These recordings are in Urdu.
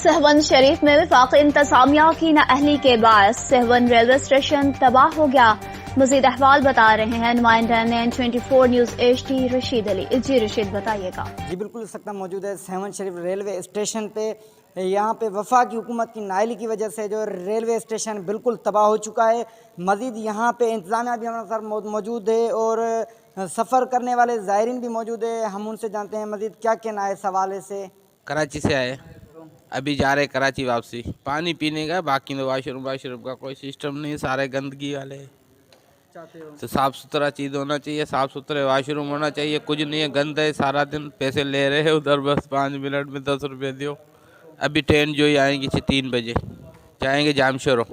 سہون شریف میں وفاقی انتظامیہ کی نااہلی کے باعث سہون ریلوے اسٹیشن تباہ ہو گیا۔ مزید احوال بتا رہے ہیں نمائندہ N24 نیوز HD رشید علی۔ جی رشید بتائیے گا۔ جی بالکل، اس وقت موجود ہے سہون شریف ریلوے اسٹیشن پہ۔ یہاں پہ وفاقی حکومت کی نااہلی کی وجہ سے جو ریلوے اسٹیشن بالکل تباہ ہو چکا ہے۔ مزید یہاں پہ انتظامیہ بھی ہمارے ساتھ موجود ہے اور سفر کرنے والے زائرین بھی موجود ہے۔ ہم ان سے جانتے ہیں مزید کیا کہنا ہے اس حوالے سے۔ کراچی سے آئے، ابھی جا رہے کراچی واپسی۔ پانی پینے کا، باقی تو واش روم کا کوئی سسٹم نہیں، سارے گندگی والے۔ تو صاف ستھرا چیز ہونا چاہیے، صاف ستھرے واش روم ہونا چاہیے۔ کچھ نہیں ہے، گند ہے، سارا دن پیسے لے رہے ہیں ادھر، بس 5 منٹ میں 10 روپے دیو۔ ابھی ٹرین جو ہی آئیں گی 3 بجے، جائیں گے جام شورو۔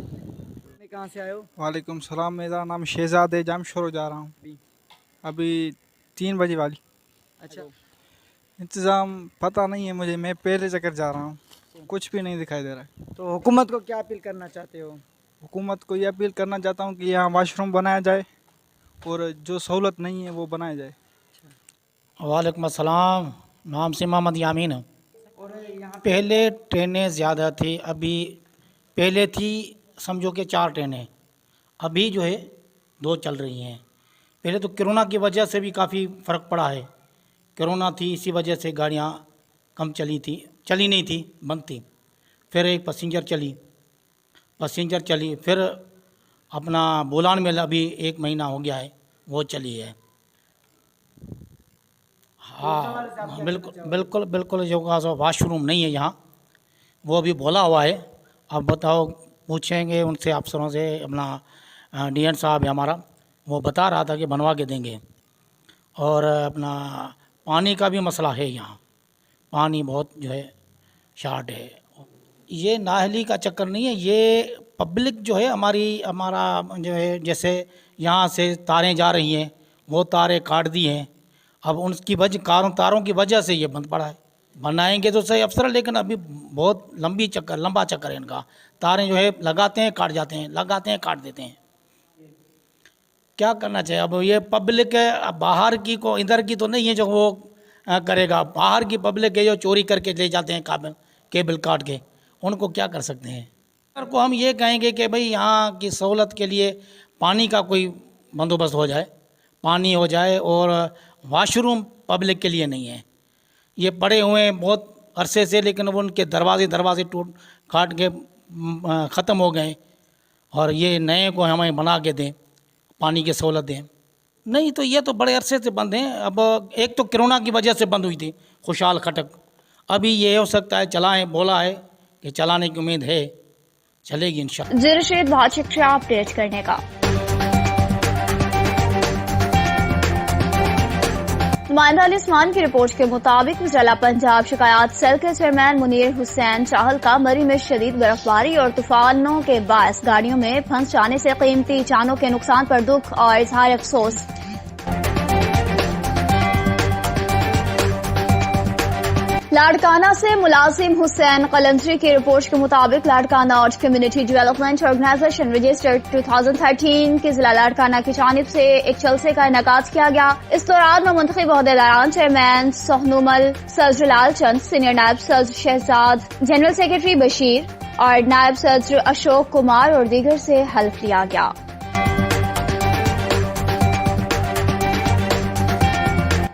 کہاں سے آئے ہو؟ وعلیکم السلام، میرا نام شہزاد ہے، جام شورو جا رہا ہوں ابھی 3 بجے والی۔ اچھا، انتظام پتہ نہیں ہے مجھے، میں پہلے چکر جا رہا ہوں، کچھ بھی نہیں دکھائی دے رہا ہے۔ تو حکومت کو کیا اپیل کرنا چاہتے ہو؟ حکومت کو یہ اپیل کرنا چاہتا ہوں کہ یہاں واش روم بنایا جائے اور جو سہولت نہیں ہے وہ بنایا جائے۔ وعلیکم السلام، نام سے محمد یامین۔ اور یہاں پہلے ٹرینیں زیادہ تھی، ابھی پہلے تھی سمجھو کہ 4 ٹرینیں، ابھی جو ہے 2 چل رہی ہیں۔ پہلے تو کرونا کی وجہ سے بھی کافی فرق پڑا ہے، کرونا تھی اسی وجہ سے گاڑیاں کم چلی نہیں تھی، بند تھی۔ پھر ایک پیسنجر چلی، پھر اپنا بولان میں ابھی 1 مہینہ ہو گیا ہے وہ چلی ہے۔ ہاں بالکل جو واش روم نہیں ہے یہاں، وہ بھی بولا ہوا ہے۔ اب بتاؤ، پوچھیں گے ان سے، افسروں سے، اپنا DN صاحب ہے ہمارا، وہ بتا رہا تھا کہ بنوا کے دیں گے۔ اور اپنا پانی کا بھی مسئلہ ہے، یہاں پانی بہت جو ہے شارٹ ہے۔ یہ نااہلی کا چکر نہیں ہے، یہ پبلک جو ہے ہمارا جو ہے، جیسے یہاں سے تاریں جا رہی ہیں، وہ تاریں کاٹ دی ہیں، اب ان کی تاروں کی وجہ سے یہ بند پڑا ہے۔ بنائیں گے تو صحیح افسر، لیکن ابھی بہت لمبا چکر ہے ان کا۔ تاریں جو ہے لگاتے ہیں کاٹ جاتے ہیں، لگاتے ہیں کاٹ دیتے ہیں۔ کیا کرنا چاہیے اب؟ یہ پبلک ہے، باہر کی کو ادھر کی تو نہیں ہے جو وہ کرے گا، باہر کی پبلک ہے جو چوری کر کے لے جاتے ہیں کیبل کاٹ کے، ان کو کیا کر سکتے ہیں؟ سر کو ہم یہ کہیں گے کہ بھئی یہاں کی سہولت کے لیے پانی کا کوئی بندوبست ہو جائے، پانی ہو جائے، اور واش روم پبلک کے لیے نہیں ہے۔ یہ پڑے ہوئے ہیں بہت عرصے سے، لیکن ان کے دروازے کاٹ کے ختم ہو گئے، اور یہ نئے کو ہمیں بنا کے دیں، پانی کی سہولت دیں۔ نہیں تو یہ تو بڑے عرصے سے بند ہیں۔ اب ایک تو کرونا کی وجہ سے بند ہوئی تھی خوشحال خٹک، ابھی یہ ہو سکتا ہے چلائیں، بولا ہے کہ چلانے کی امید ہے، چلے گی انشاءاللہ۔ جی رشید، بہت شکریہ اپڈیٹ کرنے کا۔ نمائندہ علی عثمان کی رپورٹ کے مطابق وزارت پنجاب شکایات سیل کے چیئرمین منیر حسین چاہل کا مری میں شدید برفباری اور طوفانوں کے باعث گاڑیوں میں پھنس جانے سے قیمتی جانوں کے نقصان پر دکھ اور اظہار افسوس۔ لاڑکانہ سے ملازم حسین قلندری کی رپورٹ کے مطابق Larkana art community development organisation registered 2013 کی ضلع لاڑکانہ کی جانب سے ایک جلسے کا انعقاد کیا گیا۔ اس دوران میں منتخب عہدیداران چیئرمین سہنومل صدر لال چند، سینئر نائب صدر شہزاد، جنرل سیکرٹری بشیر اور نائب صدر اشوک کمار اور دیگر سے حلف لیا گیا۔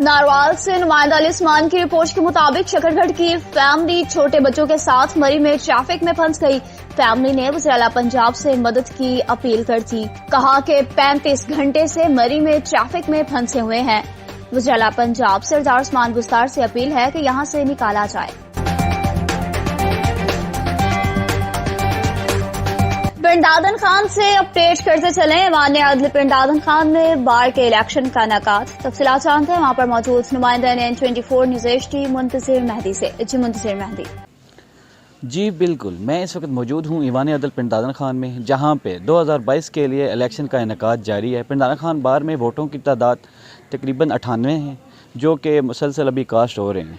ناروال سے نمائندہ علی عثمان کی رپورٹ کے مطابق شکرگڑھ کی فیملی چھوٹے بچوں کے ساتھ مری میں ٹریفک میں پھنس گئی۔ فیملی نے وزیر پنجاب سے مدد کی اپیل کر دی، کہا کہ 35 گھنٹے سے مری میں ٹریفک میں پھنسے ہوئے ہیں۔ وزیر پنجاب سردار عثمان گستار سے اپیل ہے کہ یہاں سے نکالا جائے۔ پنڈادن خان سے اپڈیٹ کرتے چلیں۔ ایوان عدل پنڈادن خان میں بار کے الیکشن کا انعقاد، تفصیلات جانتے ہیں وہاں پر موجود نمائندہ N24 نیوز HD منتظر مہدی سے۔ جی منتظر مہدی۔ جی بالکل، میں اس وقت موجود ہوں ایوان عدل پنڈادن خان میں، جہاں پہ 2022 کے لیے الیکشن کا انعقاد جاری ہے۔ پنڈادن خان بار میں ووٹوں کی تعداد تقریباً 98 ہیں، جو کہ مسلسل ابھی کاسٹ ہو رہے ہیں۔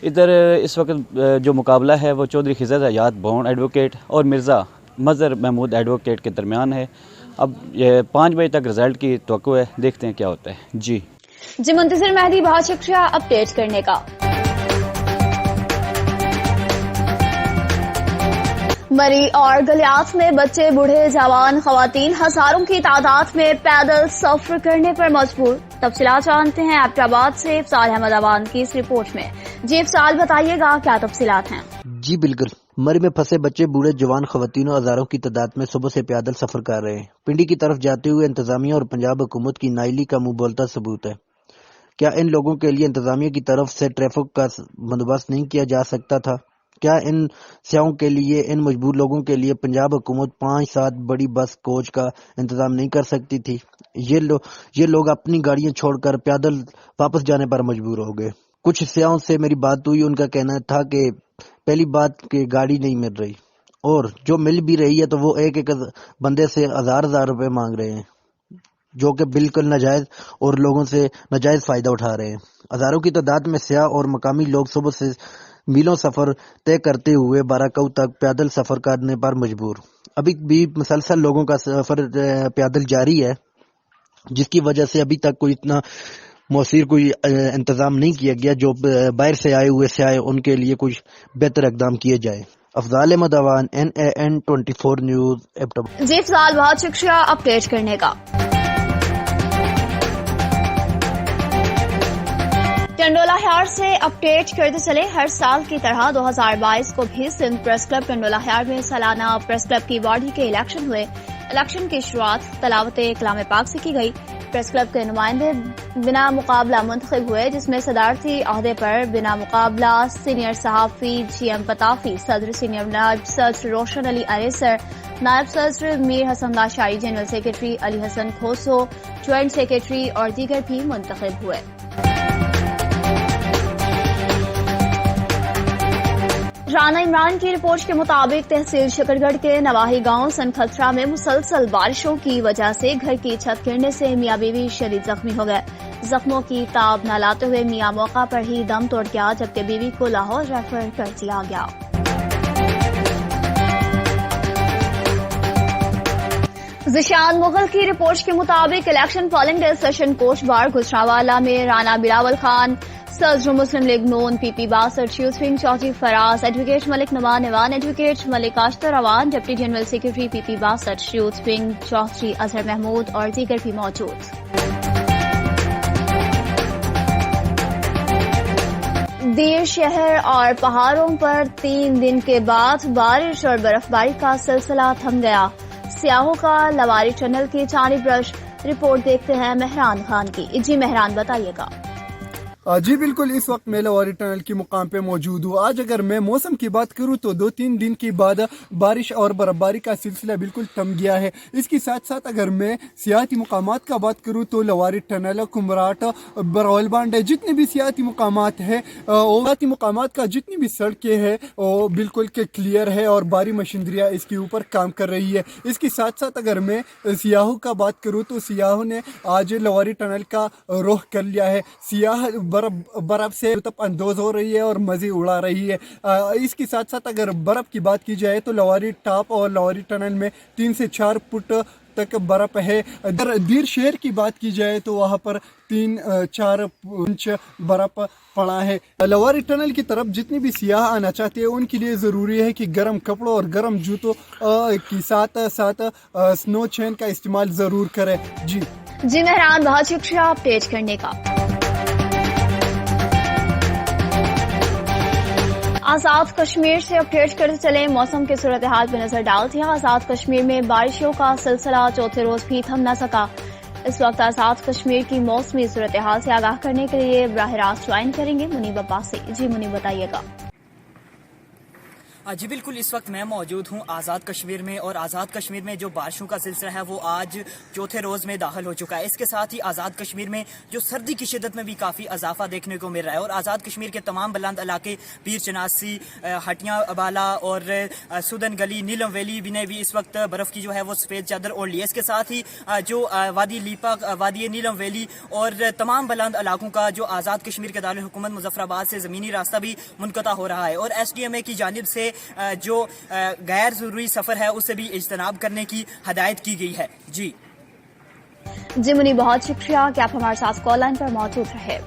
ادھر اس وقت جو مقابلہ ہے وہ چودھری خضر حیات بون ایڈوکیٹ اور مرزا مظہر محمود ایڈوکیٹ کے درمیان ہے۔ اب یہ 5 بجے تک رزلٹ کی توقع ہے، دیکھتے ہیں کیا ہوتا ہے۔ جی منتظر مہدی، بہت شکریہ اپڈیٹ کرنے کا۔ مری اور گلیات میں بچے بوڑھے جوان خواتین ہزاروں کی تعداد میں پیدل سفر کرنے پر مجبور. تفصیلات جانتے ہیں ایبٹ آباد سے افضال احمد اوان کی اس رپورٹ میں. جی افضال بتائیے گا کیا تفصیلات ہیں؟ جی بالکل. مری میں پھنسے بچے بوڑھے جوان خواتین اور ہزاروں کی تعداد میں صبح سے پیدل سفر کر رہے ہیں. پنڈی کی طرف جاتے ہوئے انتظامیہ اور پنجاب حکومت کی نااہلی کا منہ بولتا ثبوت ہے. کیا ان لوگوں کے لیے انتظامیہ کی طرف سے ٹریفک کا بندوبست نہیں کیا جا سکتا تھا؟ کیا ان سیاحوں کے لیے، ان مجبور لوگوں کے لیے پنجاب حکومت 5-7 بڑی بس کوچ کا انتظام نہیں کر سکتی تھی؟ یہ لوگ اپنی گاڑیاں چھوڑ کر پیدل واپس جانے پر مجبور ہو گئے. کچھ سیاحوں سے میری بات ہوئی، ان کا کہنا تھا کہ پہلی بات کہ گاڑی نہیں مل رہی، اور جو مل بھی رہی ہے تو وہ ایک بندے سے 1000 روپے مانگ رہے ہیں، جو کہ بالکل ناجائز اور لوگوں سے ناجائز فائدہ اٹھا رہے ہیں. ہزاروں کی تعداد میں سیاح اور مقامی لوگ صبح سے میلوں سفر طے کرتے ہوئے باراکو تک پیدل سفر کرنے پر مجبور. ابھی بھی مسلسل لوگوں کا سفر پیدل جاری ہے، جس کی وجہ سے ابھی تک کوئی اتنا مؤثر کوئی انتظام نہیں کیا گیا. جو باہر سے آئے ہوئے سیاح ان کے لیے کچھ بہتر اقدام کیے جائیں. Afzal Ahmed Awan, NAN 24 news, Abbottabad. جی افضال بہت شکریہ اپڈیٹ کرنے کا. ٹنڈولا ہیار سے اپڈیٹ کرتے چلے. ہر سال کی طرح 2022 کو بھی سندھ پریس کلب ٹنڈولا ہیار میں سالانہ پریس کلب کی باڈی کے الیکشن ہوئے. الیکشن کی شروعات تلاوت کلام پاک سے کی گئی. پریس کلب کے نمائندے بنا مقابلہ منتخب ہوئے، جس میں صدارتی عہدے پر بنا مقابلہ سینئر صحافی GM پتافی، صدر سینئر نائب صدر روشن علی اریسر، نائب صدر میر حسن لاشاری، جنرل سیکرٹری علی حسن کھوسو، جوائنٹ سیکرٹری اور دیگر بھی منتخب ہوئے. رانا عمران کی رپورٹ کے مطابق تحصیل شکرگڑھ کے نواحی گاؤں سنکھترا میں مسلسل بارشوں کی وجہ سے گھر کی چھت گرنے سے میاں بیوی شدید زخمی ہو گئے. زخموں کی تاب نہ لاتے ہوئے میاں موقع پر ہی دم توڑ گیا، جبکہ بیوی کو لاہور ریفر کر دیا گیا. ذیشان مغل کی رپورٹ کے مطابق الیکشن پولنگ ڈے سیشن کوچ بار گجرانوالہ میں رانا بلاول خان، صدر مسلم لیگ نون PP باسر، chief wing Chaudhry Faraz, advocate Malik Noman Awan, advocate Malik کاشتر Awan, deputy general secretary PP باسر، چیف ونگ چودھری اظہر محمود اور دیگر بھی موجود. دیر شہر اور پہاڑوں پر 3 دن کے بعد بارش اور برف باری کا سلسلہ تھم گیا. سیاحوں کا لواری ٹنل کی جانب رش. رپورٹ دیکھتے ہیں مہران خان کی. جی مہران بتائیے گا. جی بالکل، اس وقت میں لواری ٹنل کے مقام پہ موجود ہوں. آج اگر میں موسم کی بات کروں تو 2-3 دن کے بعد بارش اور برف باری کا سلسلہ بالکل تھم گیا ہے. اس کے ساتھ ساتھ اگر میں سیاحتی مقامات کا بات کروں تو لواری ٹنل، کمراٹ، براول بانڈ، جتنے بھی سیاحتی مقامات ہیں، سیاحتی مقامات کا جتنی بھی سڑکیں ہیں وہ بالکل کلیئر ہے اور بھاری مشینریاں اس کے اوپر کام کر رہی ہے. اس کے ساتھ ساتھ اگر میں سیاحوں کا بات کروں تو سیاحوں نے آج لواری ٹنل کا رخ کر لیا ہے. سیاح برف سے لطف اندوز ہو رہی ہے اور مزے اڑا رہی ہے. اس کے ساتھ ساتھ اگر برف کی بات کی جائے تو لواری ٹاپ اور لواری ٹنل میں 3 سے 4 فٹ تک برف ہے. دیر شہر کی بات کی جائے تو وہاں پر 3-4 انچ برف پڑا ہے. لواری ٹنل کی طرف جتنے بھی سیاح آنا چاہتے ہیں ان کے لیے ضروری ہے کہ گرم کپڑوں اور گرم جوتوں کے ساتھ ساتھ سنو چین کا استعمال ضرور کریں. جی مہران بہت شکریہ اپڈیٹ کرنے کا. آزاد کشمیر سے اپڈیٹ کرتے چلے. موسم کی صورتحال پہ نظر ڈالتے ہیں. آزاد کشمیر میں بارشوں کا سلسلہ چوتھے روز بھی تھم نہ سکا. اس وقت آزاد کشمیر کی موسمی صورتحال سے آگاہ کرنے کے لیے براہ راست جوائن کریں گے منیب عباسی. جی منیب بتائیے گا. جی بالکل، اس وقت میں موجود ہوں آزاد کشمیر میں، اور آزاد کشمیر میں جو بارشوں کا سلسلہ ہے وہ آج چوتھے روز میں داخل ہو چکا ہے. اس کے ساتھ ہی آزاد کشمیر میں جو سردی کی شدت میں بھی کافی اضافہ دیکھنے کو مل رہا ہے، اور آزاد کشمیر کے تمام بلند علاقے پیر چناسی، ہٹیاں بالا اور سودن گلی، نیلم ویلی نے بھی اس وقت برف کی جو ہے وہ سفید چادر اوڑھ لی ہے. اس کے ساتھ ہی جو وادی لیپا، وادی نیلم ویلی اور تمام بلند علاقوں کا جو آزاد کشمیر کے دارالحکومت مظفر آباد سے زمینی راستہ بھی منقطع ہو رہا ہے، اور SDMA کی جانب سے جو غیر ضروری سفر ہے اسے بھی اجتناب کرنے کی ہدایت کی گئی ہے. جی منی بہت شکریہ کہ آپ ہمارے ساتھ کال لائن پر موجود رہے.